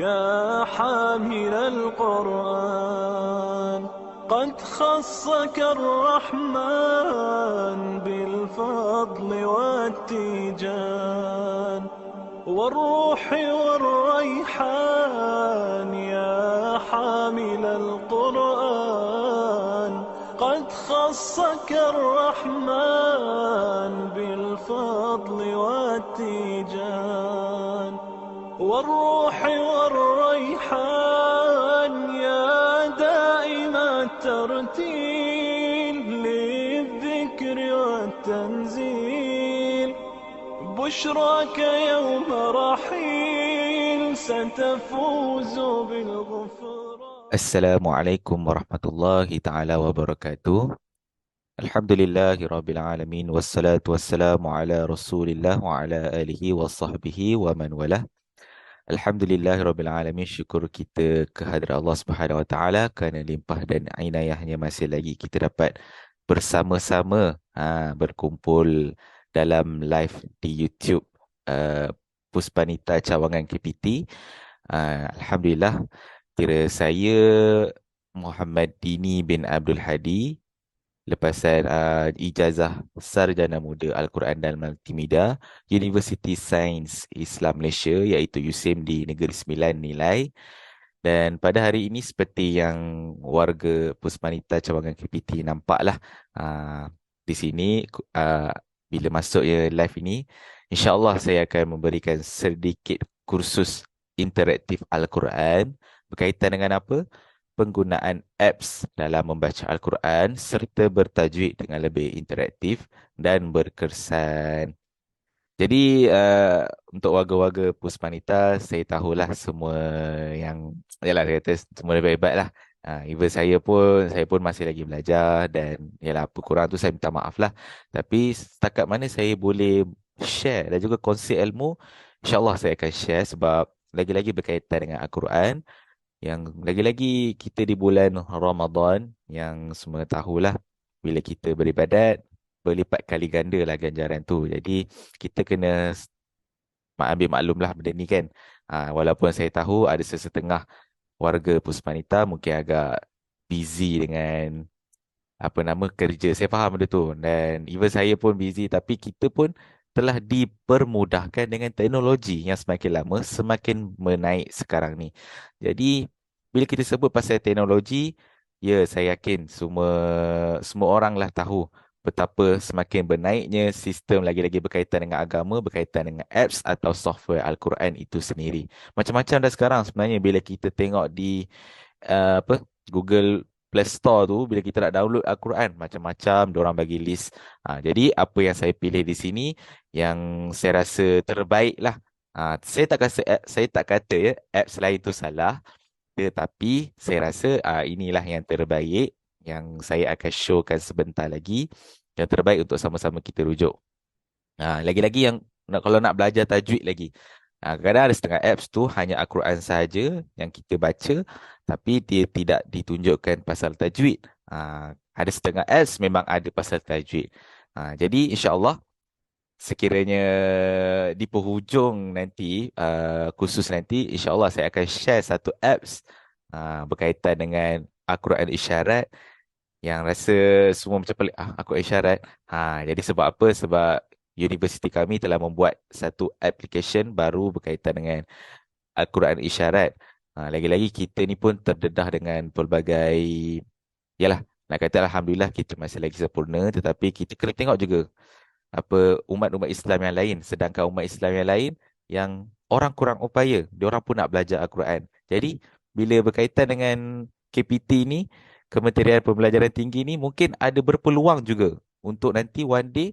يا حامل القرآن قد خصك الرحمن بالفضل والتيجان والروح والريحان. يا حامل القرآن قد خصك الرحمن بالفضل والتيجان والروح والريحان. يا دائم الترتيل للذكر والتنزيل بشراك يوم رحيل ستفوز بالغفران. Assalamualaikum warahmatullahi taala wabarakatuh. Alhamdulillahirabbil alamin wassalatu wassalamu ala Rasulillah wa ala alihi wasahbihi wa man walah. Alhamdulillahirabbil alamin, syukur kita kehadrat Allah Subhanahu wa taala kerana limpah dan inayahnya masih lagi kita dapat bersama-sama berkumpul dalam live di YouTube uh, Puspanita Cawangan KPT. Alhamdulillah, kira saya Muhammad Dini bin Abdul Hadi, lepasan ijazah Sarjana Muda Al-Quran dan Multimedia Universiti Sains Islam Malaysia iaitu USIM di Negeri Sembilan Nilai. Dan pada hari ini seperti yang warga Puspanita Cawangan KPT nampaklah, di sini bila masuknya live ini, insya-Allah saya akan memberikan sedikit kursus interaktif Al-Quran berkaitan dengan apa? Penggunaan apps dalam membaca Al-Quran serta bertajwid dengan lebih interaktif dan berkesan. Jadi untuk warga-warga Puspanita, saya tahulah semua yang, yalah, saya kata semua lebih baik lah. Even saya pun masih lagi belajar dan yalah, apa kurang tu saya minta maaf lah. Tapi setakat mana saya boleh share dan juga kongsi ilmu, insya-Allah saya akan share sebab lagi-lagi berkaitan dengan Al-Quran, yang lagi-lagi kita di bulan Ramadan yang semua tahulah bila kita beribadat berlipat kali ganda lah ganjaran tu. Jadi kita kena ambil maklumlah benda ni kan. Walaupun saya tahu ada sesetengah warga Puspanita mungkin agak busy dengan apa nama kerja. Saya faham benda tu dan even saya pun busy, tapi kita pun telah dipermudahkan dengan teknologi yang semakin lama semakin menaik sekarang ni. Jadi bila kita sebut pasal teknologi, ya saya yakin semua orang lah tahu betapa semakin bernaiknya sistem lagi-lagi berkaitan dengan agama, berkaitan dengan apps atau software Al-Quran itu sendiri. Macam-macam dah sekarang sebenarnya bila kita tengok di Google Play Store tu, bila kita nak download Al-Quran, macam-macam diorang bagi list. Jadi apa yang saya pilih di sini yang saya rasa terbaik lah. Saya tak kata ya apps lain tu salah, tetapi saya rasa inilah yang terbaik yang saya akan showkan sebentar lagi, yang terbaik untuk sama-sama kita rujuk. Lagi-lagi yang kalau nak belajar tajwid lagi. Kadang ada setengah apps tu hanya Al-Quran sahaja yang kita baca, tapi dia tidak ditunjukkan pasal tajwid. Ada setengah apps memang ada pasal tajwid. Jadi insya-Allah sekiranya di penghujung nanti, khusus nanti, insya-Allah saya akan share satu apps berkaitan dengan Al-Quran isyarat yang rasa semua macam pelik. Al-Quran isyarat. Jadi sebab apa? Sebab universiti kami telah membuat satu application baru berkaitan dengan Al-Quran isyarat. Lagi-lagi kita ni pun terdedah dengan pelbagai, yalah, nak kata Alhamdulillah kita masih lagi sempurna, tetapi kita kena tengok juga apa umat-umat Islam yang lain. Sedangkan umat Islam yang lain yang orang kurang upaya, diorang pun nak belajar Al-Quran. Jadi bila berkaitan dengan KPT ni, Kementerian Pembelajaran Tinggi ni, mungkin ada berpeluang juga untuk nanti one day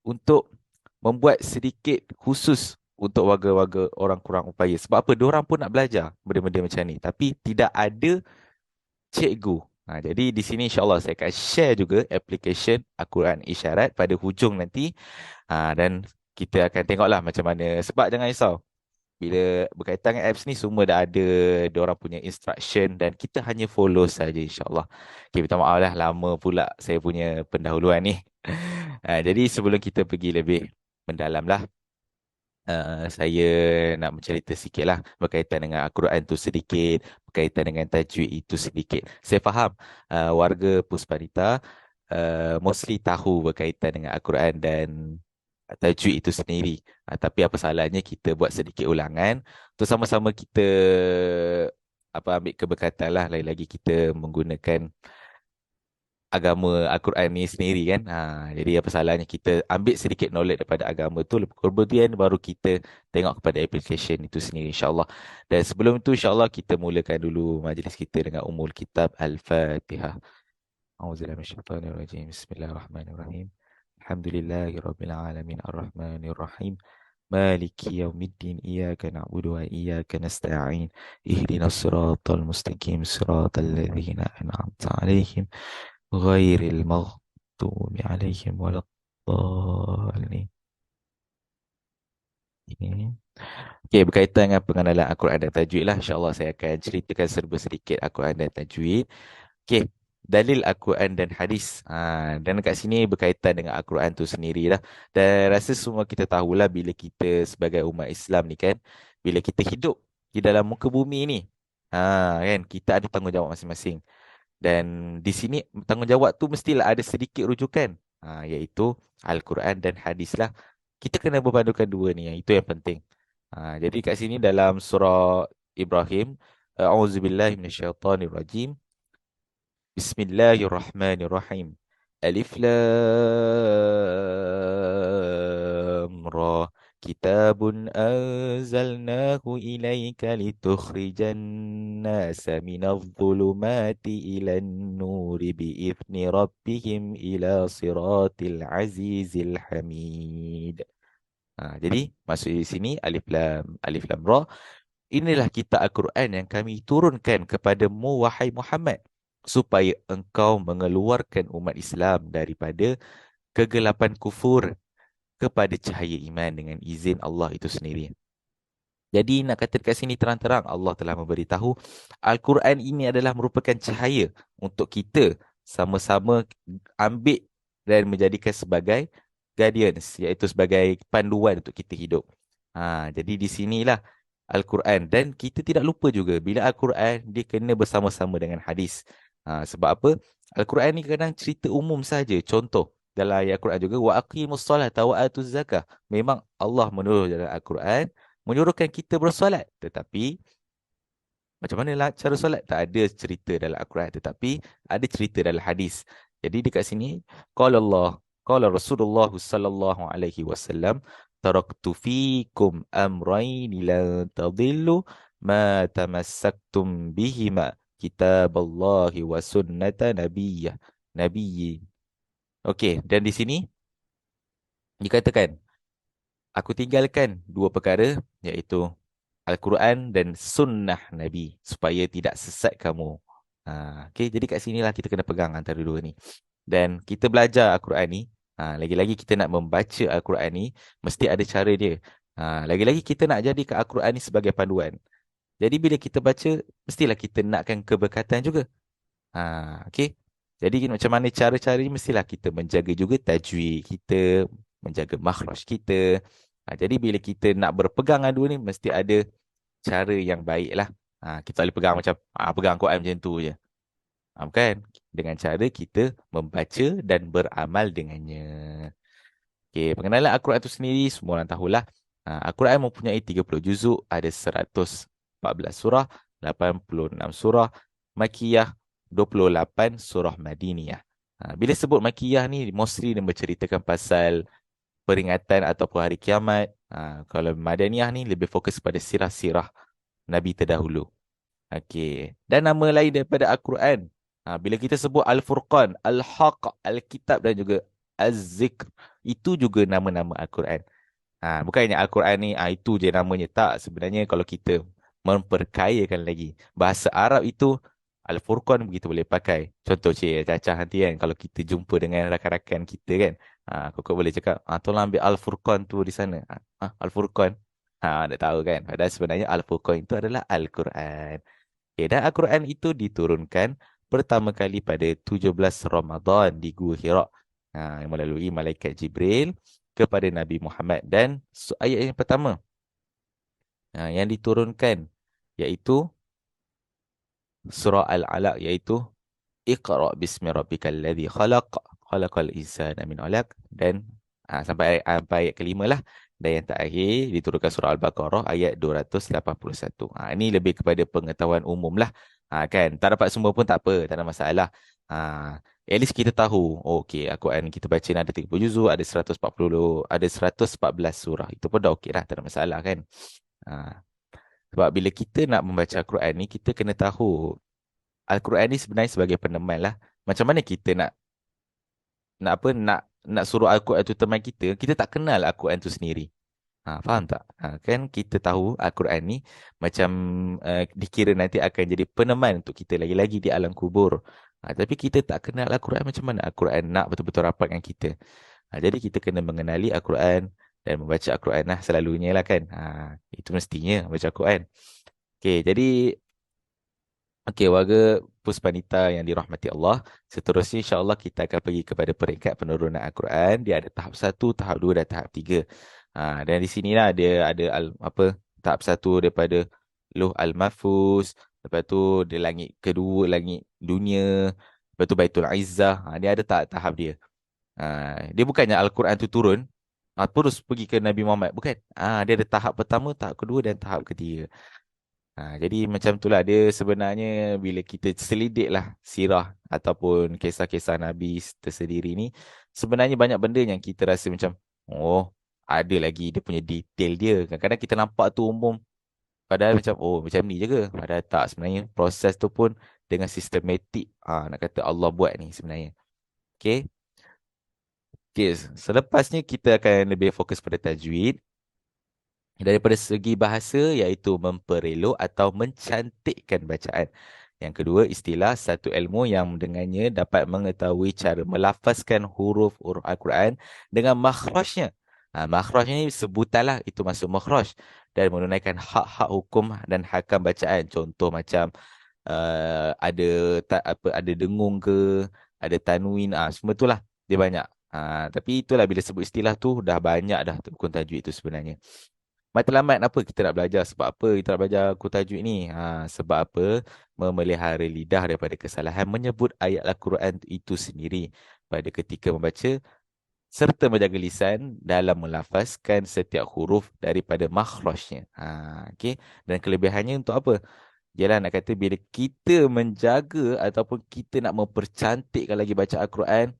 untuk membuat sedikit khusus untuk warga-warga orang kurang upaya. Sebab apa? Diorang pun nak belajar benda-benda macam ni, tapi tidak ada cikgu. Jadi di sini insya-Allah saya akan share juga application Al-Quran isyarat pada hujung nanti. Dan kita akan tengoklah macam mana. Sebab jangan risau, bila berkaitan dengan apps ni semua dah ada diorang punya instruction dan kita hanya follow saja insya-Allah. Okay, minta maaf lah lama pula saya punya pendahuluan ni. Jadi sebelum kita pergi lebih mendalam lah, Saya nak bercerita sikit lah berkaitan dengan Al-Quran tu sedikit, berkaitan dengan tajwid itu sedikit. Saya faham warga Puspanita mostly tahu berkaitan dengan Al-Quran dan tajwid itu sendiri. Tapi apa salahnya kita buat sedikit ulangan, tu sama-sama kita ambil keberkatan lah. Lagi-lagi kita menggunakan agama Al-Quran ni sendiri kan. Jadi apa salahnya kita ambil sedikit knowledge daripada agama tu, kemudian baru kita tengok kepada application itu sendiri insyaAllah. Dan sebelum itu insyaAllah kita mulakan dulu majlis kita dengan umul kitab Al-Fatihah. A'udzubillahi minasyaitonirrajim. Bismillahirrahmanirrahim. Alhamdulillahirabbil alamin arrahmanir rahim. Maliki yaumiddin iyyaka na'budu wa iyyaka nasta'in. Ihdinas siratal mustaqim siratal ladzina an'amta 'alaihim ghairil maghdubi 'alaihim waladdallin. Okey, berkaitan dengan pengenalan Al-Quran dan tajwid lah, insya-Allah saya akan ceritakan serba sedikit Al-Quran dan tajwid. Okey, dalil Al-Quran dan hadis. Dan dekat sini berkaitan dengan Al-Quran tu sendirilah. Dan rasa semua kita tahulah bila kita sebagai umat Islam ni kan, bila kita hidup di dalam muka bumi ni, kan kita ada tanggungjawab masing-masing. Dan di sini tanggungjawab tu mestilah ada sedikit rujukan, iaitu Al-Quran dan hadis lah. Kita kena berpandukan dua ni, yang itu yang penting. Jadi kat sini dalam surah Ibrahim, A'udzubillahi minasyaitonirrajim. Bismillahirrahmanirrahim. Alif Lam Ra. Kitabun anzalnahu ilaika litukhrijan nasa minadh dhulumati ilan nuri bi'izni rabbihim ila siratil azizil hamid. Jadi maksud di sini Alif Lam Ra, inilah kitab Al-Quran yang kami turunkan kepadamu wahai Muhammad, supaya engkau mengeluarkan umat Islam daripada kegelapan kufur kepada cahaya iman dengan izin Allah itu sendiri. Jadi nak kata dekat sini terang-terang Allah telah memberitahu Al-Quran ini adalah merupakan cahaya untuk kita sama-sama ambil dan menjadikan sebagai guardians, iaitu sebagai panduan untuk kita hidup. Jadi di sinilah Al-Quran, dan kita tidak lupa juga bila Al-Quran dia kena bersama-sama dengan hadis. Sebab apa? Al-Quran ni kadang cerita umum saja. Contoh dalam ayat Al-Quran juga, wa aqimus solata wa atuz zakah. Memang Allah menyuruh dalam Al-Quran menyuruhkan kita bersolat, tetapi macam mana lah cara solat? Tak ada cerita dalam Al-Quran, tetapi ada cerita dalam hadis. Jadi dekat sini, qala Rasulullah sallallahu alaihi wasallam, taraktu fikum amrayn lan tadillu ma tamassaktum bihima, kitaballahi wa sunnata nabiyyi. Okey, dan di sini dikatakan, aku tinggalkan dua perkara, iaitu Al-Quran dan sunnah Nabi, supaya tidak sesat kamu. Okey, jadi kat sinilah kita kena pegang antara dua ni. Dan kita belajar Al-Quran ni, lagi-lagi kita nak membaca Al-Quran ni, mesti ada cara dia. Lagi-lagi kita nak jadikan Al-Quran ni sebagai panduan. Jadi bila kita baca, mestilah kita nakkan keberkatan juga. Okey. Jadi macam mana cara-cara ni, mestilah kita menjaga juga tajwid kita, menjaga makhraj kita. Jadi bila kita nak berpegang dua ni, mesti ada cara yang baik lah. Kita boleh pegang macam pegang Quran macam tu je. Bukan? Dengan cara kita membaca dan beramal dengannya. Okay, pengenalan Al-Quran itu sendiri semua orang tahulah. Al-Quran mempunyai 30 juzuk, ada 114 surah, 86 surah Makiyah, 28 surah Madiniyah. Bila sebut Makiyah ni, mostly dia menceritakan pasal peringatan ataupun hari kiamat. Kalau Madaniyah ni lebih fokus pada sirah-sirah Nabi terdahulu. Okey. Dan nama lain daripada Al-Quran, bila kita sebut Al-Furqan, Al-Haq, Al-Kitab dan juga Az-Zikr, itu juga nama-nama Al-Quran. Bukannya Al-Quran ni itu je namanya. Tak, sebenarnya kalau kita memperkayakan lagi, bahasa Arab itu Al-Furqan kita boleh pakai. Contoh Cacah nanti kan, kalau kita jumpa dengan rakan-rakan kita kan, kau boleh cakap, tolong ambil Al-Furqan tu di sana. Al-Furqan. Tak tahu kan. Padahal sebenarnya Al-Furqan itu adalah Al-Quran. Okay, dan Al-Quran itu diturunkan pertama kali pada 17 Ramadan di Gua Hira, melalui Malaikat Jibril. kepada Nabi Muhammad. Dan ayat yang pertama yang diturunkan iaitu surah Al-Alaq, iaitu Iqra bismi rabbikal ladzi khalaq, khalaqal insana min 'alaq. Dan sampai ayat kelima lah. Dan yang terakhir diturunkan surah Al-Baqarah ayat 281. Ini lebih kepada pengetahuan umum lah. Kan, tak dapat semua pun tak apa, tak ada masalah. At least kita tahu, oh, okey, Al-Quran kita baca ni ada 30 juzuk, ada 140, ada 114 surah. Itu pun dah okey lah, tak ada masalah kan. Ha, sebab bila kita nak membaca Al-Quran ni, kita kena tahu Al-Quran ni sebenarnya sebagai peneman lah. Macam mana kita nak suruh Al-Quran tu teman kita, kita tak kenal Al-Quran tu sendiri. Faham tak? Kan kita tahu Al-Quran ni macam dikira nanti akan jadi peneman untuk kita lagi-lagi di alam kubur. Tapi kita tak kenal Al-Quran, macam mana Al-Quran nak betul-betul rapat dengan kita. Jadi kita kena mengenali Al-Quran dan membaca Al-Quran lah selalunya lah kan. Itu mestinya baca Al-Quran. Okey, jadi okey, warga Puspanita yang dirahmati Allah, seterusnya insya-Allah kita akan pergi kepada peringkat penurunan Al-Quran. Dia ada tahap 1, tahap 2 dan tahap 3. Dan di sinilah dia ada tahap 1 daripada Lauh Al-Mahfuz, lepas tu dia langit kedua, langit dunia, lepas tu Baitul Izzah. Dia ada tahap dia. Dia bukannya Al-Quran tu turun terus pergi ke Nabi Muhammad, bukan. Dia ada tahap pertama, tahap kedua dan tahap ketiga. Jadi macam itulah dia sebenarnya. Bila kita selidik lah sirah ataupun kisah-kisah Nabi tersendiri ni, sebenarnya banyak benda yang kita rasa macam, oh, ada lagi dia punya detail dia. Kadang-kadang kita nampak tu umum, padahal macam, oh, macam ni je ke? Padahal tak, sebenarnya proses tu pun dengan sistematik, nak kata Allah buat ni sebenarnya. Okay. Okay, selepasnya kita akan lebih fokus pada tajwid. Daripada segi bahasa, iaitu memperelok atau mencantikkan bacaan. Yang kedua, istilah satu ilmu yang dengannya dapat mengetahui cara melafazkan huruf-huruf Al-Quran dengan makhrajnya. Makhrajnya ni sebutanlah, itu masuk makhraj. Dan menunaikan hak-hak hukum dan hakam bacaan. Contoh macam ada ada dengung ke, ada tanwin, semua itulah. Dia banyak. Tapi itulah, bila sebut istilah tu, dah banyak dah hukum tajwid itu sebenarnya. Matlamat apa kita nak belajar? Sebab apa kita nak belajar Quran tajwid ni? Sebab apa? Memelihara lidah daripada kesalahan menyebut ayat Al-Quran itu sendiri pada ketika membaca, serta menjaga lisan dalam melafazkan setiap huruf daripada makhrajnya. Okay? Dan kelebihannya untuk apa? Ialah nak kata bila kita menjaga ataupun kita nak mempercantikkan lagi baca Al-Quran,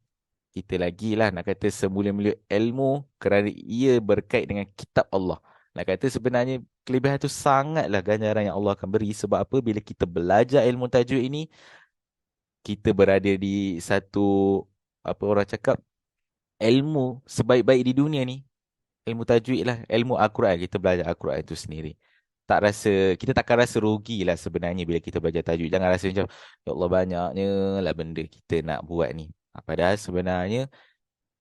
kita lagi lah nak kata semula-mula ilmu kerana ia berkait dengan kitab Allah. Nak kata sebenarnya kelebihan tu sangatlah ganjaran yang Allah akan beri. Sebab apa? Bila kita belajar ilmu tajwid ini, kita berada di satu, apa orang cakap, ilmu sebaik-baik di dunia ni. Ilmu tajwid lah, ilmu Al-Quran. Kita belajar Al-Quran itu sendiri. Kita takkan rasa rugi lah sebenarnya bila kita belajar tajwid. Jangan rasa macam, ya Allah, banyaknya lah benda kita nak buat ni. Padahal sebenarnya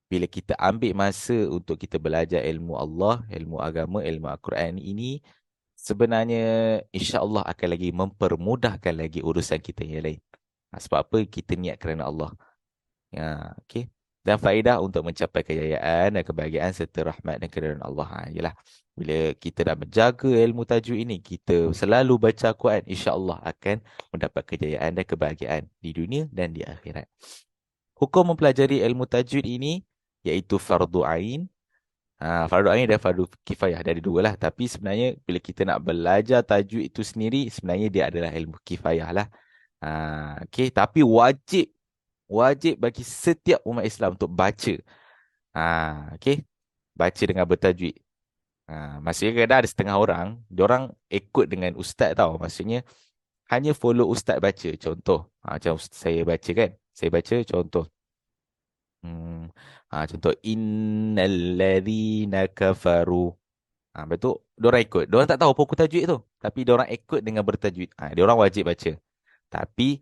bila kita ambil masa untuk kita belajar ilmu Allah, ilmu agama, ilmu Al-Quran ini, sebenarnya insya-Allah akan lagi mempermudahkan lagi urusan kita yang lain. Sebab apa? Kita niat kerana Allah. Okay. Dan faedah untuk mencapai kejayaan dan kebahagiaan serta rahmat dan keridaan Allah. Ialah bila kita dah menjaga ilmu tajwid ini, kita selalu baca Al-Quran, insya-Allah akan mendapat kejayaan dan kebahagiaan di dunia dan di akhirat. Hukum mempelajari ilmu tajwid ini iaitu fardu ain. Fardu ain dan fardu kifayah, dari dua lah. Tapi sebenarnya bila kita nak belajar tajwid itu sendiri, sebenarnya dia adalah ilmu kifayah lah. Okay. Tapi wajib bagi setiap umat Islam untuk baca. Okay. Baca dengan bertajwid. Maksudnya kadang ada setengah orang, diorang ikut dengan ustaz tau. Maksudnya hanya follow ustaz baca. Contoh, macam saya baca kan. Saya baca contoh. Contoh, innalladzina kafaru. Betul, diorang ikut. Diorang tak tahu apa hukum tajwid tu, tapi diorang ikut dengan bertajwid. Diorang wajib baca. Tapi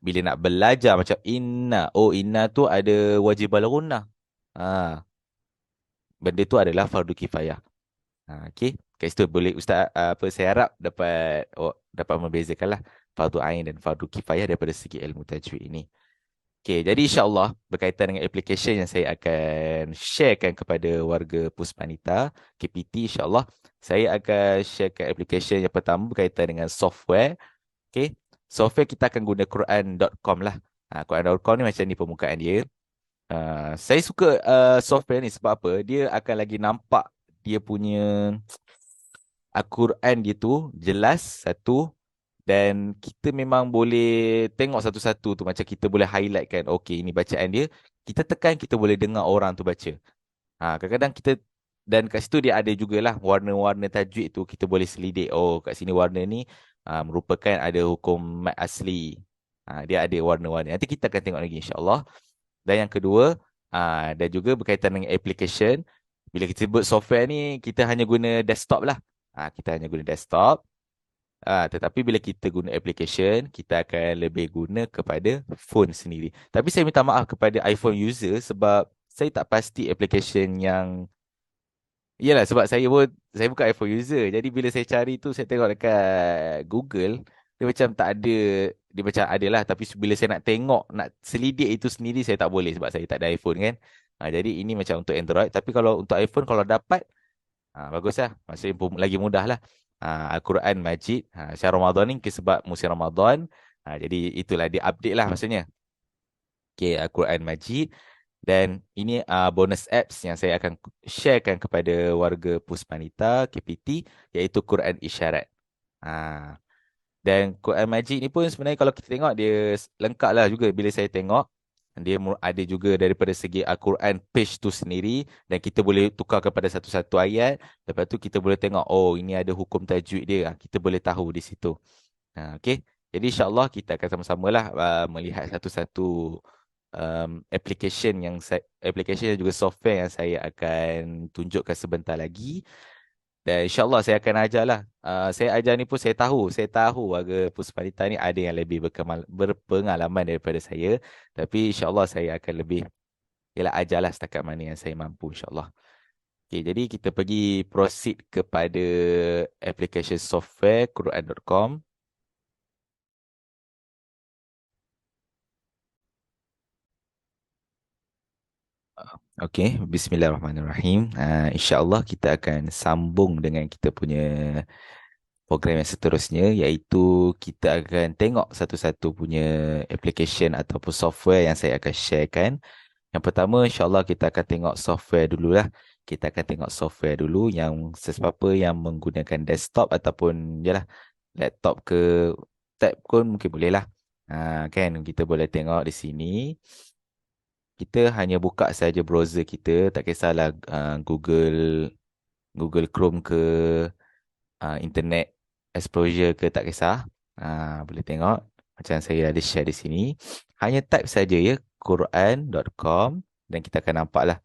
bila nak belajar macam inna, inna tu ada wajib al-gunnah. Benda tu adalah fardu kifayah. Okey, kat situ boleh ustaz, saya harap dapat membezakanlah fardu ain dan fardu kifayah daripada segi ilmu tajwid ini. Okey, jadi insya-Allah berkaitan dengan application yang saya akan sharekan kepada warga Puspanita KPT, insya-Allah saya akan sharekan application yang pertama berkaitan dengan software. Okey. Software kita akan guna Quran.com lah. Quran.com ni macam ni permukaan dia. Saya suka software ni sebab apa? Dia akan lagi nampak dia punya Al-Quran dia tu jelas satu, dan kita memang boleh tengok satu-satu tu, macam kita boleh highlight kan, okey ini bacaan dia, kita tekan kita boleh dengar orang tu baca. Kadang-kadang kita, dan kat situ dia ada jugalah warna-warna tajwid tu, kita boleh selidik, oh kat sini warna ni merupakan ada hukum mat asli. Dia ada warna-warna. Nanti kita akan tengok lagi insya-Allah. Dan yang kedua, dan juga berkaitan dengan application. Bila kita sebut software ni, kita hanya guna desktop lah. Kita hanya guna desktop. Tetapi bila kita guna application, kita akan lebih guna kepada phone sendiri. Tapi saya minta maaf kepada iPhone user sebab saya tak pasti application yang... Yalah, sebab saya bukan iPhone user. Jadi bila saya cari tu, saya tengok dekat Google, dia macam tak ada, dia macam ada lah. Tapi bila saya nak tengok, nak selidik itu sendiri, saya tak boleh sebab saya tak ada iPhone kan. Jadi ini macam untuk Android. Tapi kalau untuk iPhone, kalau dapat, bagus lah. Maksudnya lagi mudah lah. Al-Quran Majid. Syahr Ramadan ni sebab musim Ramadan. Jadi itulah dia update lah maksudnya. Okay, Al-Quran Majid. Dan ini bonus apps yang saya akan sharekan kepada warga Puspanita KPT, iaitu Quran Isyarat. Ah, dan Quran Majid ni pun sebenarnya kalau kita tengok dia lengkap lah juga bila saya tengok. Dia ada juga daripada segi Al-Quran page tu sendiri, dan kita boleh tukar kepada satu-satu ayat. Lepas tu kita boleh tengok, oh ini ada hukum tajwid dia. Kita boleh tahu di situ. Okay. Jadi insyaAllah kita akan sama-sama lah melihat satu-satu application dan juga software yang saya akan tunjukkan sebentar lagi. Dan insyaAllah saya akan ajar lah. Saya ajar ni pun saya tahu warga Puspanita ni ada yang lebih berpengalaman daripada saya. Tapi insyaAllah saya akan lebih ajarlah setakat mana yang saya mampu insyaAllah. Okay, jadi kita pergi proceed kepada application software Quran.com. Okey, bismillahirrahmanirrahim. InsyaAllah kita akan sambung dengan kita punya program yang seterusnya, iaitu kita akan tengok satu-satu punya application ataupun software yang saya akan sharekan. Yang pertama, insyaAllah kita akan tengok software dululah. Kita akan tengok software dulu yang sesiapa yang menggunakan desktop ataupun laptop ke tab pun mungkin boleh lah. Kan, kita boleh tengok di sini. Kita hanya buka saja browser kita, tak kisahlah Google Chrome ke Internet Explorer ke, tak kisah. Boleh tengok macam saya ada share di sini. Hanya type saja ya Quran.com, dan kita akan nampaklah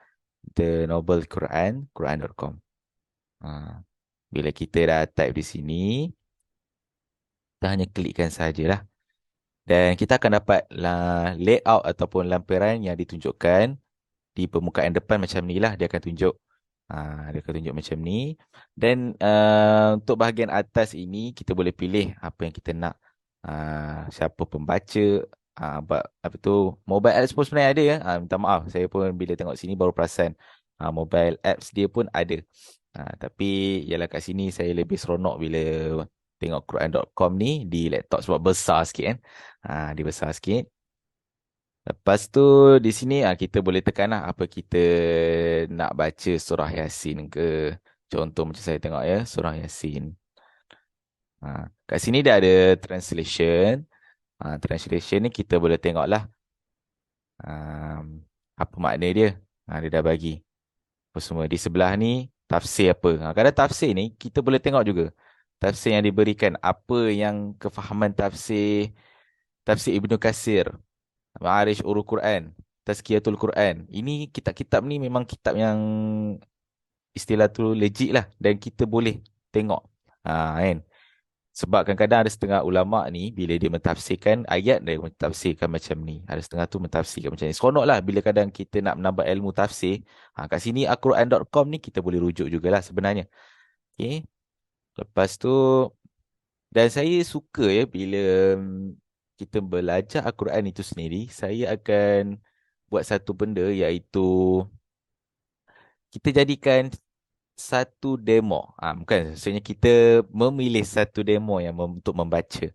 The Noble Quran, Quran.com. Bila kita dah type di sini, kita hanya klikkan sajalah. Dan kita akan dapat layout ataupun lampiran yang ditunjukkan di permukaan depan macam ni lah. Dia akan tunjuk. Dia akan tunjuk macam ni. Dan untuk bahagian atas ini, kita boleh pilih apa yang kita nak. Siapa pembaca. Apa tu, mobile apps pun sebenarnya ada ya. Minta maaf, saya pun bila tengok sini baru perasan. Mobile apps dia pun ada. Tapi ialah kat sini saya lebih seronok bila tengok Quran.com ni di laptop sebab besar sikit kan. Dia besar sikit. Lepas tu di sini kita boleh tekan lah apa kita nak baca, surah Yasin ke. Contoh macam saya tengok ya, surah Yasin. Kat sini dia ada translation. Translation ni kita boleh tengok lah apa makna dia. Dia dah bagi apa semua. Di sebelah ni tafsir apa. Kadang tafsir ni kita boleh tengok juga. Tafsir yang diberikan, apa yang kefahaman tafsir Ibnu Katsir, Ma'arij Ulul Quran, Tazkiyatul Quran. Ini kitab-kitab ni memang kitab yang istilah tu legit lah, dan kita boleh tengok. Kan? Sebab kadang-kadang ada setengah ulama' ni bila dia mentafsirkan ayat, dia mentafsirkan macam ni. Ada setengah tu mentafsirkan macam ni. Seronok lah bila kadang kita nak menambah ilmu tafsir. Kat sini Al-Quran.com ni kita boleh rujuk jugalah sebenarnya. Okay. Lepas tu, dan saya suka ya bila kita belajar Al-Quran itu sendiri, saya akan buat satu benda iaitu kita jadikan satu demo. Bukan, maksudnya kita memilih satu demo yang untuk membaca.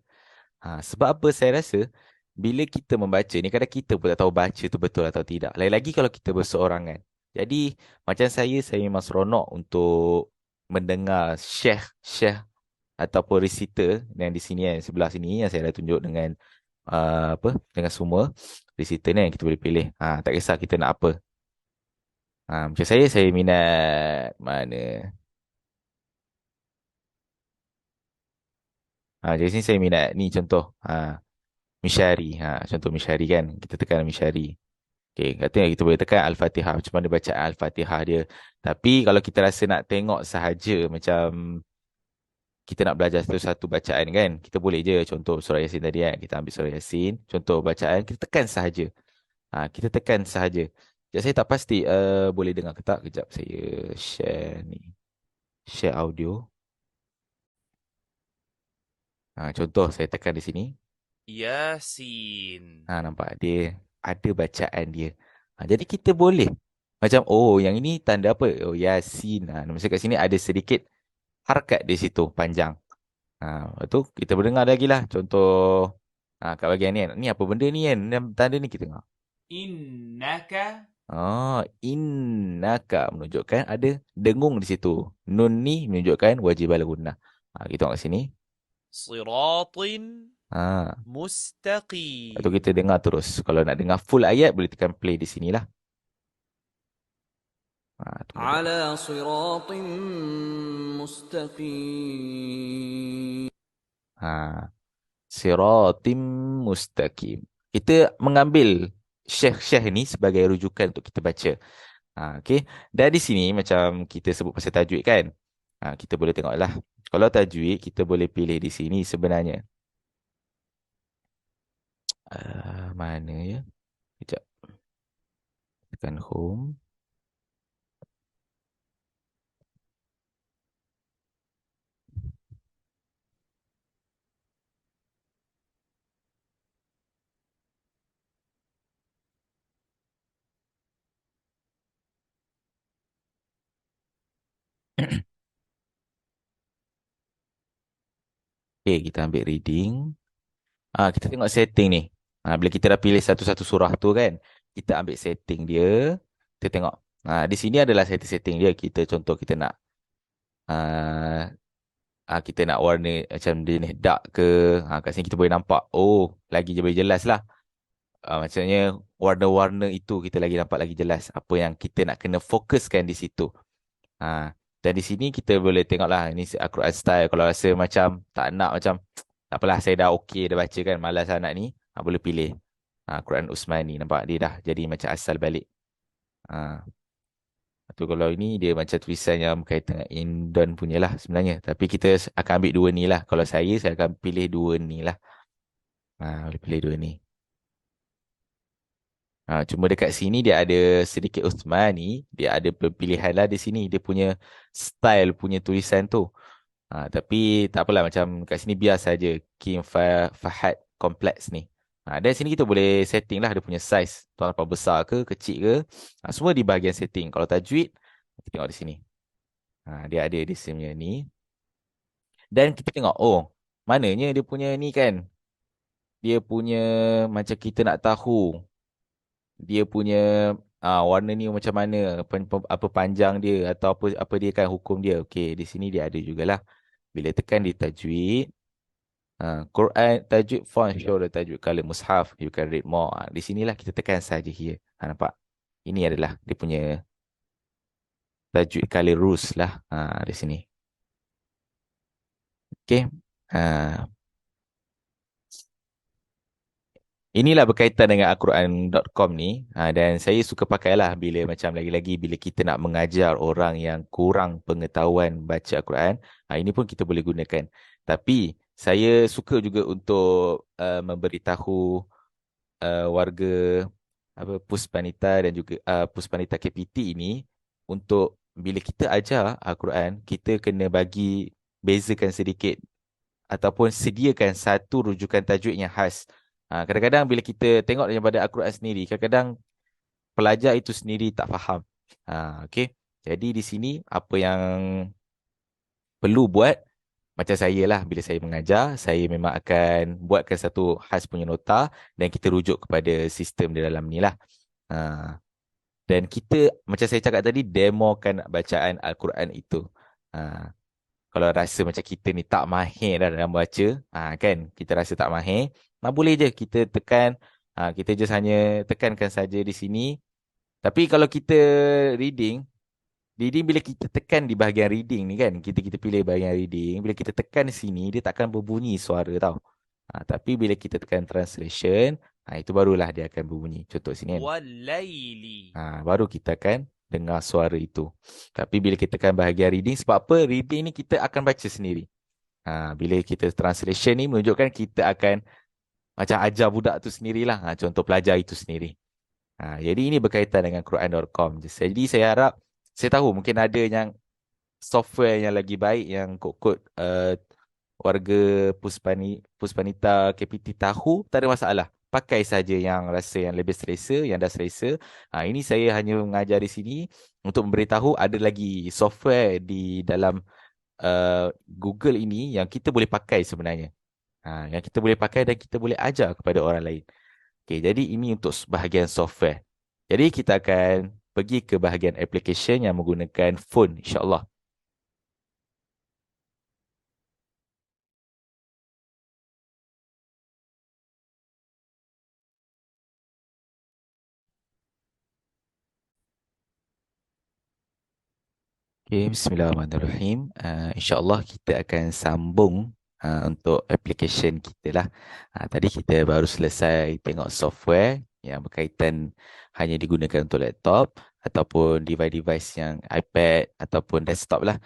Sebab apa saya rasa bila kita membaca ni kadang kita pun tak tahu baca tu betul atau tidak. Lain lagi kalau kita berseorangan. Jadi macam saya memang seronok untuk mendengar syekh ataupun reciter yang di sini yang sebelah sini yang saya dah tunjuk dengan dengan semua reciter ni yang kita boleh pilih. Tak kisah kita nak apa. Macam saya minat mana. Jadi sini saya minat ni contoh. Mishari. Contoh Mishari kan. Kita tekan Mishari. Okay, katanya kita boleh tekan Al-Fatihah. Macam mana bacaan Al-Fatihah dia. Tapi kalau kita rasa nak tengok sahaja macam kita nak belajar satu-satu bacaan kan. Kita boleh je contoh surah Yasin tadi kan. Kita ambil surah Yasin. Contoh bacaan. Kita tekan sahaja. Kita tekan sahaja. Sekejap saya tak pasti boleh dengar ke tak. Kejap saya share ni. Share audio. Contoh saya tekan di sini. Yasin. Nampak dia ada bacaan dia. Jadi kita boleh macam oh yang ini tanda apa? Oh Yasin. Maksud kat sini ada sedikit harakat di situ panjang. Lepas tu kita berdengar lagi lah. Contoh kat bahagian ni kan. Ni apa benda ni kan? Tanda ni kita tengok. Innaka. Innaka menunjukkan ada dengung di situ. Nun ni menunjukkan wajib al-gunnah. Kita tengok kat sini. Siratin Lepas tu mustaqim. kita dengar terus. Kalau nak dengar full ayat boleh tekan play di sinilah. على صراط مستقيم. Siratim mustaqim. Kita mengambil syekh-syekh ni sebagai rujukan untuk kita baca. Okay. Dan di sini macam kita sebut pasal tajwid kan. Kita boleh tengok lah. Kalau tajwid kita boleh pilih di sini sebenarnya. Mana ya? Sekejap. Tekan home. Okay, kita ambil reading. Kita tengok setting ni. Bila kita dah pilih satu-satu surah tu kan, kita ambil setting dia. Kita tengok. Di sini adalah setting-setting dia. Kita contoh uh, kita nak warna macam dia ni dark ke. Kat sini kita boleh nampak. Oh, lagi boleh jelas lah. Maksudnya warna-warna itu kita lagi nampak lagi jelas. Apa yang kita nak kena fokuskan di situ. Dan di sini kita boleh tengok lah. Ini Al-Quran style. Kalau rasa macam tak nak macam tak apalah saya dah okey dah baca kan. Malas nak ni. Boleh pilih. Quran Usmani. Nampak dia dah jadi macam asal balik. Tu kalau ini dia macam tulisan yang berkaitan dengan Indon punya lah sebenarnya. Tapi kita akan ambil dua ni lah. Kalau saya akan pilih dua ni lah. Boleh pilih dua ni. Cuma dekat sini dia ada sedikit Uthmani. Dia ada pilihan lah di sini. Dia punya style punya tulisan tu. Tapi tak apalah macam kat sini biar saja Kim Fahad Complex ni. Dan sini kita boleh setting lah dia punya size. Tuan apa besar ke, kecil ke. Semua di bahagian setting. Kalau tajwid, kita tengok di sini. Dia ada di sini ni. Dan kita tengok, oh, mananya dia punya ni kan. Dia punya macam kita nak tahu. Dia punya warna ni macam mana. Apa panjang dia atau apa dia kan hukum dia. Okey, di sini dia ada jugalah. Bila tekan di tajwid. Quran tajwid font show the tajwid color mushaf you can read more. Di sinilah kita tekan saja here. Nampak? Ini adalah dia punya tajwid color rules lah. Di sini. Okey. Inilah berkaitan dengan alquran.com ni. Dan saya suka pakailah bila macam lagi-lagi bila kita nak mengajar orang yang kurang pengetahuan baca Al-Quran. Ini pun kita boleh gunakan. Tapi saya suka juga untuk memberitahu warga Puspanita dan juga Puspanita KPT ini untuk bila kita ajar Al-Quran, kita kena bezakan sedikit ataupun sediakan satu rujukan tajwid yang khas Kadang-kadang bila kita tengok daripada Al-Quran sendiri, kadang-kadang pelajar itu sendiri tak faham. Okey. Jadi di sini apa yang perlu buat, macam saya lah, bila saya mengajar, saya memang akan buatkan satu khas punya nota dan kita rujuk kepada sistem di dalam ni lah. Ha. Dan kita, macam saya cakap tadi, demokan bacaan Al-Quran itu. Ha. Kalau rasa macam kita ni tak mahir dah dalam baca, kan, kita rasa tak mahir, boleh je kita tekan, kita just hanya tekankan saja di sini. Tapi kalau kita reading, bila kita tekan di bahagian reading ni kan, kita pilih bahagian reading, bila kita tekan di sini, dia takkan berbunyi suara tau. Tapi bila kita tekan translation, itu barulah dia akan berbunyi. Contoh sini kan. والليل Baru kita akan dengar suara itu. Tapi bila kita tekan bahagian reading, sebab apa? Reading ni kita akan baca sendiri. Bila kita translation ni menunjukkan kita akan macam ajar budak tu sendirilah. Contoh pelajar itu sendiri. Jadi ini berkaitan dengan Quran.com. Jadi saya harap, saya tahu mungkin ada yang software yang lagi baik yang kod-kod warga Puspanita KPT tahu, tak ada masalah. Pakai saja yang rasa yang lebih selesa, yang dah selesa. Ini saya hanya mengajar di sini untuk memberitahu ada lagi software di dalam Google ini yang kita boleh pakai sebenarnya. Yang kita boleh pakai dan kita boleh ajar kepada orang lain. Okay, jadi ini untuk bahagian software. Jadi kita akan pergi ke bahagian application yang menggunakan phone, insyaAllah. Okay, bismillahirrahmanirrahim. InsyaAllah kita akan sambung untuk application kita lah. Tadi kita baru selesai tengok software yang berkaitan hanya digunakan untuk laptop ataupun device-device yang iPad ataupun desktop lah.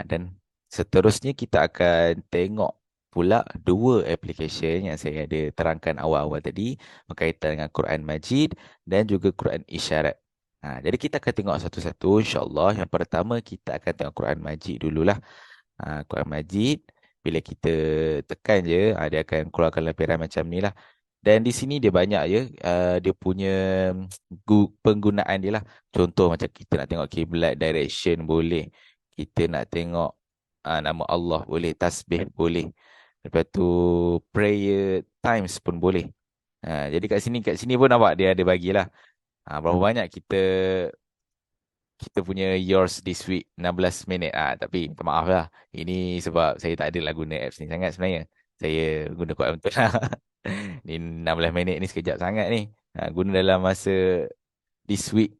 Dan seterusnya kita akan tengok pula dua application yang saya ada terangkan awal-awal tadi berkaitan dengan Quran Majid dan juga Quran Isyarat. Jadi kita akan tengok satu-satu, insyaAllah. Yang pertama kita akan tengok Quran Majid dululah. Quran Majid, bila kita tekan je, dia akan keluarkan lampiran macam ni lah. Dan di sini dia banyak je, dia punya penggunaan dia lah. Contoh macam kita nak tengok kiblat, direction boleh. Kita nak tengok nama Allah boleh, tasbih boleh. Lepas tu prayer times pun boleh. Jadi kat sini pun nampak dia ada bagilah. Berapa banyak kita punya yours this week 16 minit. Tapi minta maaf lah. Ini sebab saya tak adalah guna apps ni sangat sebenarnya. Saya guna Quran betul lah. Ni 16 minit ni sekejap sangat ni. Guna dalam masa this week.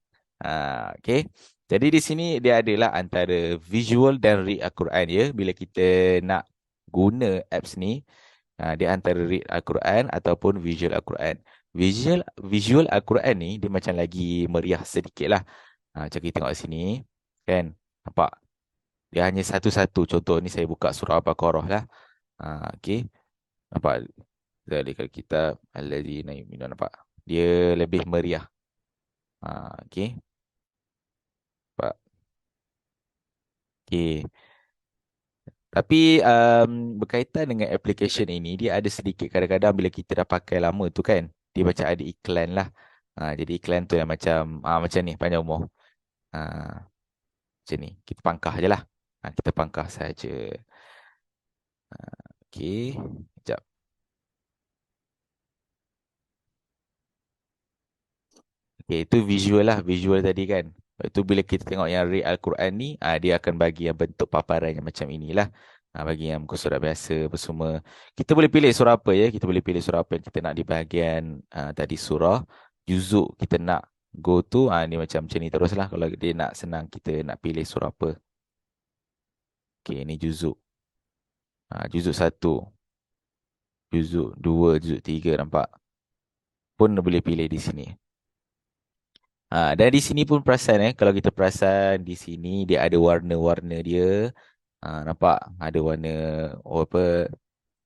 Okay. Jadi di sini dia adalah antara visual dan read Al-Quran ya. Bila kita nak guna apps ni, dia antara read Al-Quran ataupun visual Al-Quran. Visual Al-Quran ni dia macam lagi meriah sedikit lah. Macam kita tengok sini. Kan? Nampak? Dia hanya satu-satu. Contoh ni saya buka surah Al-Baqarah lah. Okay. Nampak? Zalikal kitab alladzina yu'minun. Nampak? Dia lebih meriah. Okay. Nampak? Okay. Tapi berkaitan dengan application ini, dia ada sedikit kadang-kadang bila kita dah pakai lama tu kan, dia macam ada iklan lah. Jadi iklan tu yang macam ni, panjang umur. Macam ni, kita pangkah je lah. Kita pangkah saja. Okay, sekejap. Okay, itu visual lah, visual tadi kan. Itu bila kita tengok yang read Al-Quran ni, dia akan bagi yang bentuk paparan yang macam inilah. Bagi yang muka surat biasa apa semua. Kita boleh pilih surah apa ya. Kita boleh pilih surah apa yang kita nak di bahagian tadi surah. Juzuk kita nak go to. Ni macam ni teruslah. Kalau dia nak senang kita nak pilih surah apa. Okay, ni juzuk. Juzuk 1. Juzuk 2, juzuk 3 nampak. Pun boleh pilih di sini. Dan di sini pun perasan kalau kita perasan di sini dia ada warna-warna dia. Nampak ada warna apa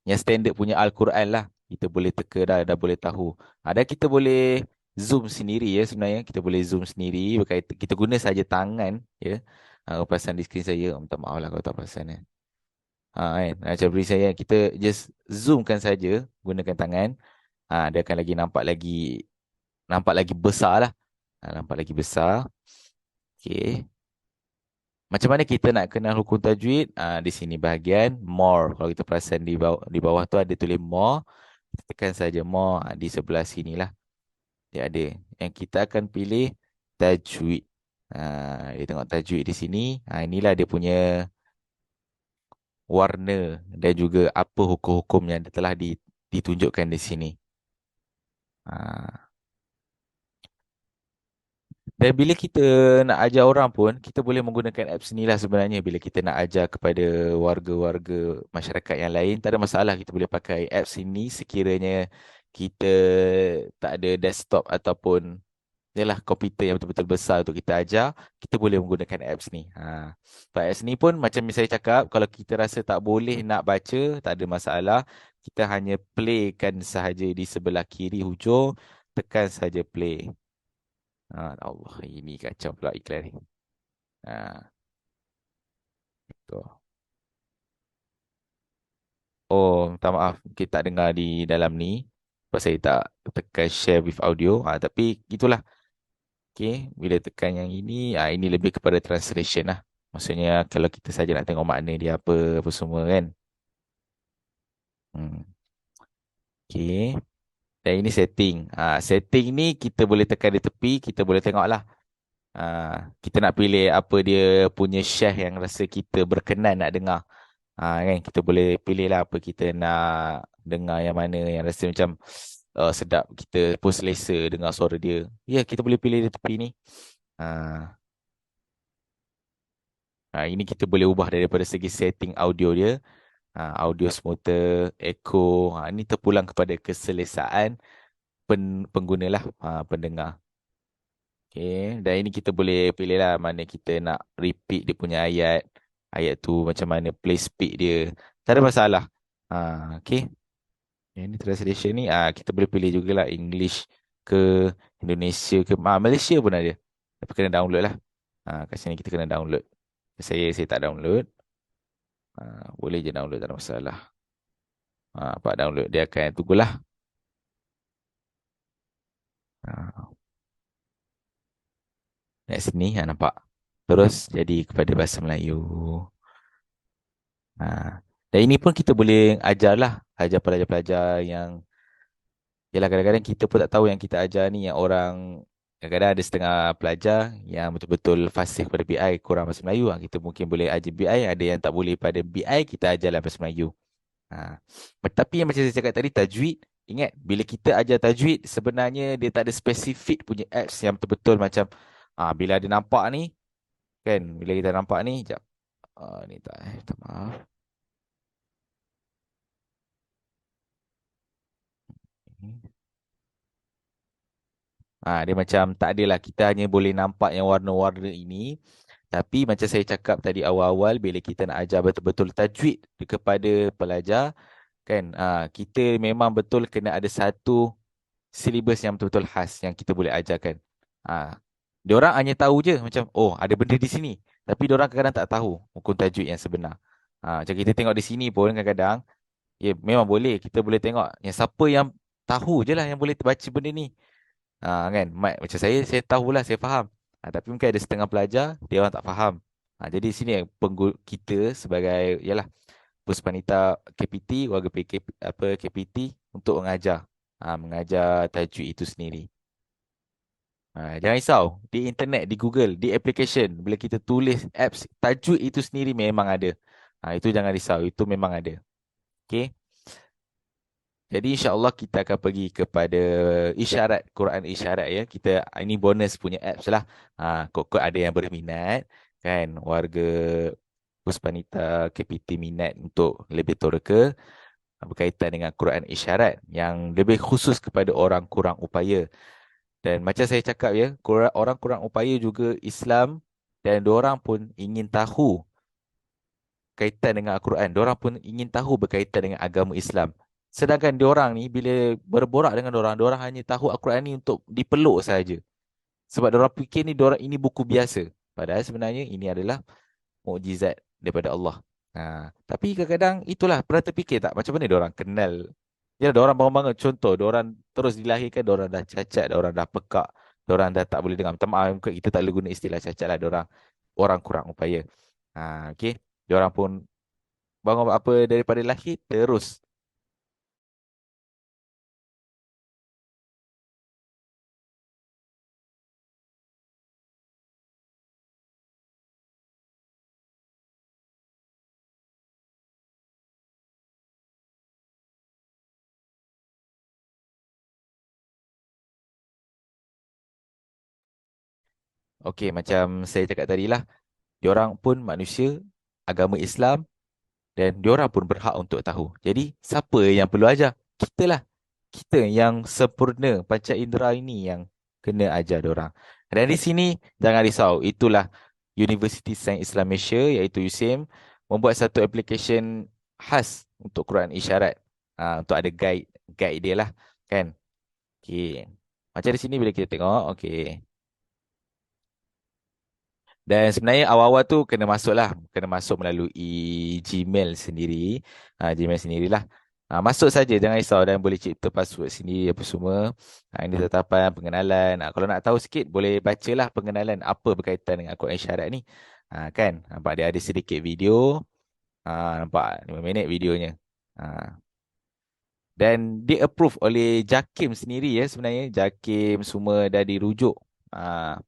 yang standard punya Al-Quran lah. Kita boleh teka dah boleh tahu. Dan kita boleh zoom sendiri ya sebenarnya. Kita boleh zoom sendiri berkaitan kita guna saja tangan ya. Perasan di skrin saya. Minta maaf lah kalau tak perasan ya. Kan? Macam beri saya kita just zoomkan saja gunakan tangan. Dia akan lagi nampak lagi besar lah. Nampak lagi besar. Okey. Macam mana kita nak kenal hukum tajwid? Di sini bahagian more. Kalau kita perasan di bawah tu ada tulis more. Kita tekan saja more. Di sebelah sini lah. Dia ada. Yang kita akan pilih tajwid. Dia tengok tajwid di sini. Inilah dia punya warna dan juga apa hukum-hukum yang telah ditunjukkan di sini. Ha. Dan bila kita nak ajar orang pun, kita boleh menggunakan apps ni lah sebenarnya. Bila kita nak ajar kepada warga-warga masyarakat yang lain, tak ada masalah kita boleh pakai apps ini sekiranya kita tak ada desktop ataupun yalah komputer yang betul-betul besar untuk kita ajar, kita boleh menggunakan apps ni. Apps ni pun macam saya cakap, kalau kita rasa tak boleh nak baca, tak ada masalah. Kita hanya playkan sahaja di sebelah kiri hujung, tekan saja play. Allah, ini kacau pula iklan ni. Tu. Oh, minta maaf. Kita tak dengar di dalam ni. Sebab saya tak tekan share with audio. Tapi itulah. Okay, bila tekan yang ini lebih kepada translation lah. Maksudnya kalau kita saja nak tengok makna dia apa, apa semua kan. Hmm. Okay. Dan ini setting. Setting ni kita boleh tekan di tepi, kita boleh tengok lah. Kita nak pilih apa dia punya share yang rasa kita berkenan nak dengar. Kan kita boleh pilih lah apa kita nak dengar yang mana yang rasa macam sedap, kita pun selesa dengar suara dia. Ya, kita boleh pilih di tepi ni. Ini kita boleh ubah daripada segi setting audio dia. Audio smoother, echo. Ini terpulang kepada keselesaan pengguna lah, pendengar. Okay. Dan ini kita boleh pilih lah mana kita nak repeat dia punya ayat. Ayat tu macam mana play speed dia. Tak ada masalah. Okay. Ini translation ni kita boleh pilih jugalah English ke Indonesia ke Malaysia pun ada. Tapi kena download lah. Kat sini kita kena download. Saya tak download. Boleh je download, tak ada masalah. Pak download dia akan tunggulah. Kat sini nampak. Terus jadi kepada bahasa Melayu. Dan ini pun kita boleh ajarlah. Ajar pelajar-pelajar yang yalah, kadang-kadang kita pun tak tahu yang kita ajar ni yang orang, kadang-kadang ada setengah pelajar yang betul-betul fasih pada BI kurang bahasa Melayu. Kita mungkin boleh ajar BI, ada yang tak boleh pada BI, kita ajarlah bahasa Melayu. Tapi yang macam saya cakap tadi, tajwid, ingat bila kita ajar tajwid sebenarnya dia tak ada spesifik punya apps yang betul-betul macam bila ada nampak ni kan, bila kita nampak ni jap. Ni tak maaf. Dia macam tak adalah, kita hanya boleh nampak yang warna-warna ini. Tapi macam saya cakap tadi awal-awal, bila kita nak ajar betul-betul tajwid kepada pelajar, kan, kita memang betul kena ada satu silibus yang betul-betul khas yang kita boleh ajarkan. Diorang hanya tahu je macam, oh ada benda di sini. Tapi diorang kadang-kadang tak tahu hukum tajwid yang sebenar. Macam kita tengok di sini pun kadang-kadang, ya memang boleh, kita boleh tengok yang siapa yang tahu je lah yang boleh baca benda ni. Kan, macam saya tahulah, saya faham. Tapi mungkin ada setengah pelajar, dia orang tak faham. Jadi sini kita sebagai, yalah, Puspanita KPT, warga PK, KPT untuk mengajar tajwid itu sendiri. Jangan risau, di internet, di Google, di application, bila kita tulis apps, tajwid itu sendiri memang ada. Itu jangan risau, itu memang ada. Okay. Jadi insya-Allah kita akan pergi kepada isyarat, Quran isyarat ya. Ini bonus punya apps lah. Kok ada yang berminat kan, warga Puspanita KPT minat untuk lebih toreka berkaitan dengan Quran isyarat yang lebih khusus kepada orang kurang upaya. Dan macam saya cakap ya, orang kurang upaya juga Islam, dan diorang pun ingin tahu kaitan dengan Al-Quran. Diorang pun ingin tahu berkaitan dengan agama Islam. Sedangkan diorang ni bila berborak dengan diorang hanya tahu Al-Quran ni untuk dipeluk saja. Sebab diorang fikir ni ini buku biasa. Padahal sebenarnya ini adalah mukjizat daripada Allah. Tapi kadang-kadang itulah, pernah terfikir tak macam mana diorang kenal Ya, orang bangun-bangun. Contoh, orang terus dilahirkan, orang dah cacat, orang dah pekak, orang dah tak boleh dengar. Minta maaf, kita tak boleh guna istilah cacat lah. Orang orang kurang upaya. Okey. Orang pun bangun apa daripada lahir terus. Okey, macam saya cakap tadi lah. Diorang pun manusia agama Islam dan diorang pun berhak untuk tahu. Jadi, siapa yang perlu ajar? Kita lah. Kita yang sempurna panca indera ini yang kena ajar diorang. Dan di sini, jangan risau. Itulah Universiti Sains Islam Malaysia iaitu USIM membuat satu aplikesen khas untuk Quran Isyarat. Untuk ada guide dia lah. Kan? Okay. Macam di sini bila kita tengok. Okay. Dan sebenarnya awal-awal tu kena masuk melalui Gmail sendiri. Gmail sendirilah. Masuk saja, jangan risau dan boleh cipta password sendiri apa semua. Ini tetapan pengenalan. Kalau nak tahu sikit boleh bacalah pengenalan apa berkaitan dengan Quran Isyarat ni. Kan? Nampak dia ada sedikit video. Nampak 5 minit videonya. Dan di approve oleh JAKIM sendiri ya sebenarnya. JAKIM semua dah dirujuk. Ah,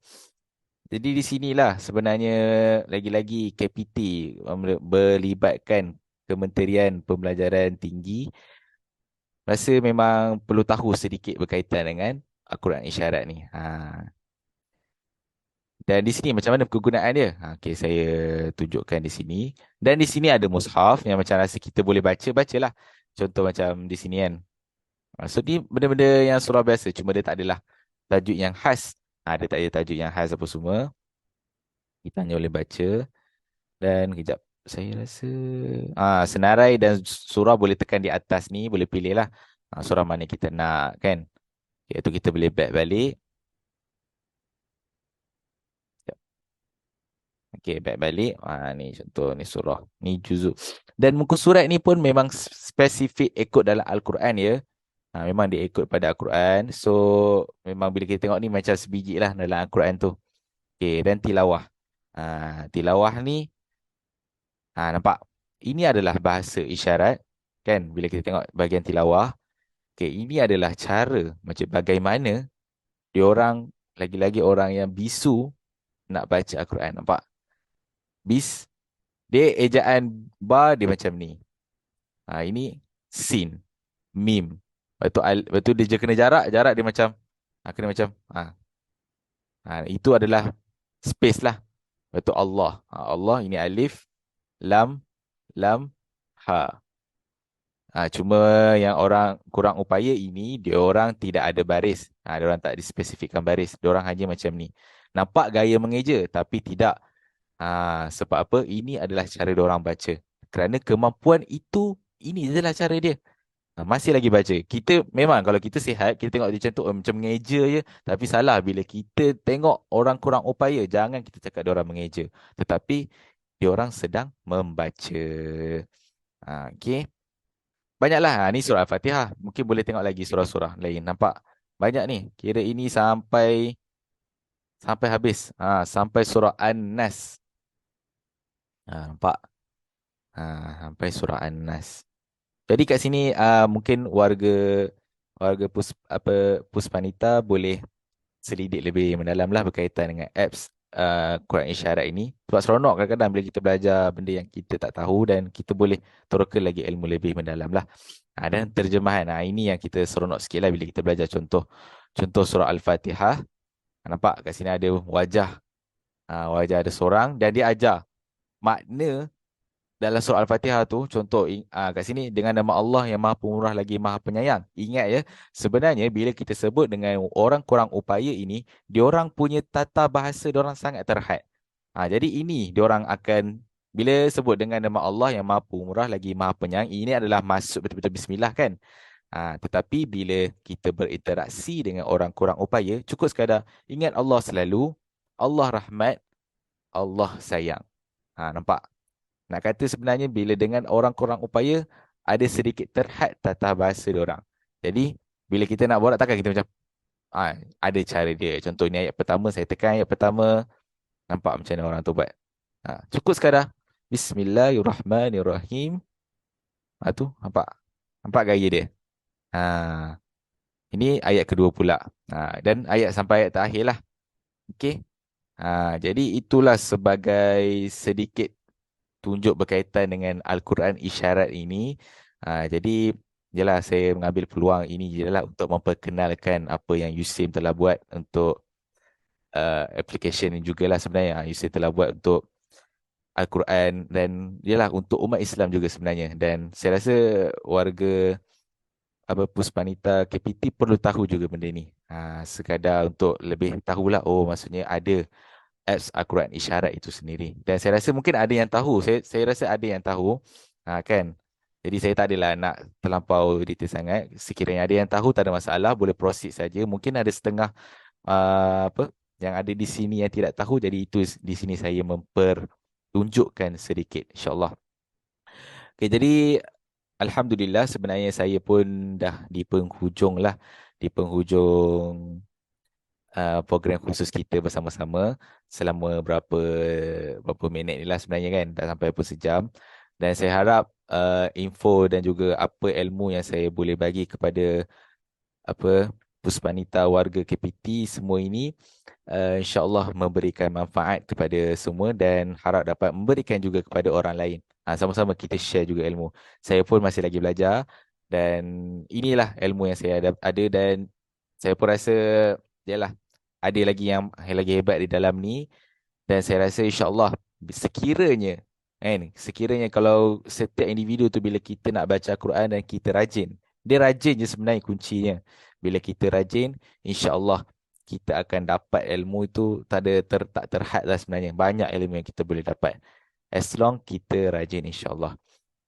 Jadi di sinilah sebenarnya lagi-lagi KPT berlibatkan Kementerian Pembelajaran Tinggi rasa memang perlu tahu sedikit berkaitan dengan Al-Quran Isyarat ni. Dan di sini macam mana kegunaan dia? Okey, saya tunjukkan di sini. Dan di sini ada mushaf yang macam rasa kita boleh baca, bacalah. Contoh macam di sini kan. So ni benda-benda yang surah biasa, cuma dia tak adalah tajuk yang khas. Dia tak ada tajuk yang khas apa semua. Kita hanya boleh baca. Dan kejap, saya rasa senarai dan surah boleh tekan di atas ni, boleh pilih lah surah mana kita nak kan. Iaitu kita boleh back balik. Sekejap. Okey, back balik. Ni contoh ni surah. Ni juzuk. Dan muka surat ni pun memang spesifik ikut dalam Al-Quran ya. Memang dia ikut pada Al-Quran. So, memang bila kita tengok ni macam sebiji lah dalam Al-Quran tu. Okey, dan tilawah. Tilawah ni nampak? Ini adalah bahasa isyarat. Kan? Bila kita tengok bahagian tilawah. Okay, ini adalah cara macam bagaimana diorang, lagi-lagi orang yang bisu nak baca Al-Quran. Nampak? Bis. Dia ejaan ba dia macam ni. Ini sin. Mim. Lepas tu dia je kena jarak. Jarak dia macam. Kena macam. Itu adalah space lah. Lepas tu Allah. Allah ini alif. Lam. Lam. Ha. Cuma yang orang kurang upaya ini, dia orang tidak ada baris. Dia orang tak dispesifikkan baris. Dia orang hanya macam ni. Nampak gaya mengeja, tapi tidak. Sebab apa? Ini adalah cara dia orang baca. Kerana kemampuan itu, ini adalah cara dia. Masih lagi baca. Kita memang kalau kita sihat, kita tengok dia macam tu, macam mengeja je. Tapi salah bila kita tengok orang kurang upaya, jangan kita cakap dia orang mengeja. Tetapi, dia orang sedang membaca. Okay. Banyaklah. Ni surah Al-Fatihah. Mungkin boleh tengok lagi surah-surah lain. Nampak? Banyak ni. Kira ini sampai habis. Sampai surah An-Nas. Nampak? Sampai surah An-Nas. Jadi kat sini mungkin warga Puspanita boleh selidik lebih mendalam lah berkaitan dengan apps Quran Isyarat ini. Sebab seronok kadang-kadang bila kita belajar benda yang kita tak tahu dan kita boleh teroka lagi ilmu lebih mendalam lah. Dan terjemahan. Ini yang kita seronok sikit lah bila kita belajar contoh surah Al-Fatihah. Nampak kat sini ada wajah. Wajah ada seorang dan dia ajar makna dalam surah Al-Fatihah tu, contoh kat sini dengan nama Allah yang Maha Pemurah lagi Maha Penyayang. Ingat ya, sebenarnya bila kita sebut dengan orang kurang upaya ini, diorang punya tata bahasa diorang sangat terhad. Jadi ini diorang akan, bila sebut dengan nama Allah yang Maha Pemurah lagi Maha Penyayang, ini adalah masuk betul-betul bismillah kan. Tetapi bila kita berinteraksi dengan orang kurang upaya, cukup sekadar ingat Allah selalu, Allah rahmat, Allah sayang. Nampak? Nak kata sebenarnya bila dengan orang kurang upaya, ada sedikit terhad tata bahasa diorang. Jadi bila kita nak borak takkan kita macam ada cara dia. Contohnya ayat pertama, saya tekan ayat pertama, nampak macam mana orang tu buat. Cukup sekadar Bismillahirrahmanirrahim. Tu nampak. Nampak gaya dia. Ha, ini ayat kedua pula. Dan ayat sampai ayat terakhir lah. Okey. Jadi itulah sebagai sedikit tunjuk berkaitan dengan Al-Quran isyarat ini. Jadi jelah saya mengambil peluang ini jelah untuk memperkenalkan apa yang Yusim telah buat untuk application ini jugalah sebenarnya. Yusim telah buat untuk Al-Quran dan jelah untuk umat Islam juga sebenarnya. Dan saya rasa warga Puspanita KPT perlu tahu juga benda ni. Sekadar untuk lebih tahulah, maksudnya ada apps Al-Quran isyarat itu sendiri. Dan saya rasa mungkin ada yang tahu. Saya rasa ada yang tahu. Kan? Jadi saya tak adalah nak terlampau detail sangat. Sekiranya ada yang tahu, tak ada masalah. Boleh proceed saja. Mungkin ada setengah yang ada di sini yang tidak tahu. Jadi itu di sini saya mempertunjukkan sedikit. InsyaAllah. Okay, jadi Alhamdulillah sebenarnya saya pun dah di penghujung lah. Di penghujung program khusus kita bersama-sama selama berapa minit ni lah sebenarnya kan, tak sampai pun sejam. Dan saya harap info dan juga apa ilmu yang saya boleh bagi kepada Puspanita warga KPT semua ini insya-Allah memberikan manfaat kepada semua dan harap dapat memberikan juga kepada orang lain. Sama-sama kita share juga ilmu. Saya pun masih lagi belajar dan inilah ilmu yang saya ada dan saya pun rasa yalah ada lagi yang lagi hebat di dalam ni dan saya rasa insya-Allah sekiranya kalau setiap individu tu bila kita nak baca Quran dan kita rajin, dia rajin je sebenarnya kuncinya. Bila kita rajin, insya-Allah kita akan dapat ilmu itu tak terhad lah sebenarnya. Banyak ilmu yang kita boleh dapat. As long kita rajin insya-Allah.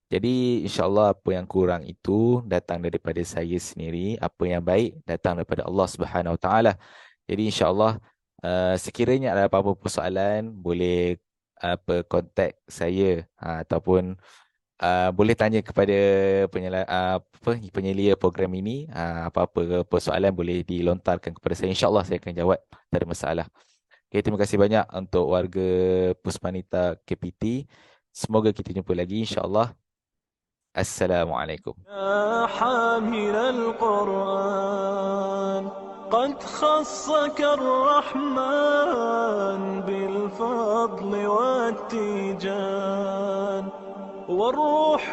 Jadi insya-Allah apa yang kurang itu datang daripada saya sendiri, apa yang baik datang daripada Allah Subhanahu Wa Taala. Jadi insya-Allah sekiranya ada apa-apa persoalan boleh kontak saya ataupun boleh tanya kepada penyelia program ini. Apa-apa persoalan boleh dilontarkan kepada saya. InsyaAllah saya akan jawab. Tak ada masalah. Okay, terima kasih banyak untuk warga Puspanita KPT. Semoga kita jumpa lagi insyaAllah. Assalamualaikum. يا حامل القرآن قد خصك الرحمن بالفضل والتيجان والروح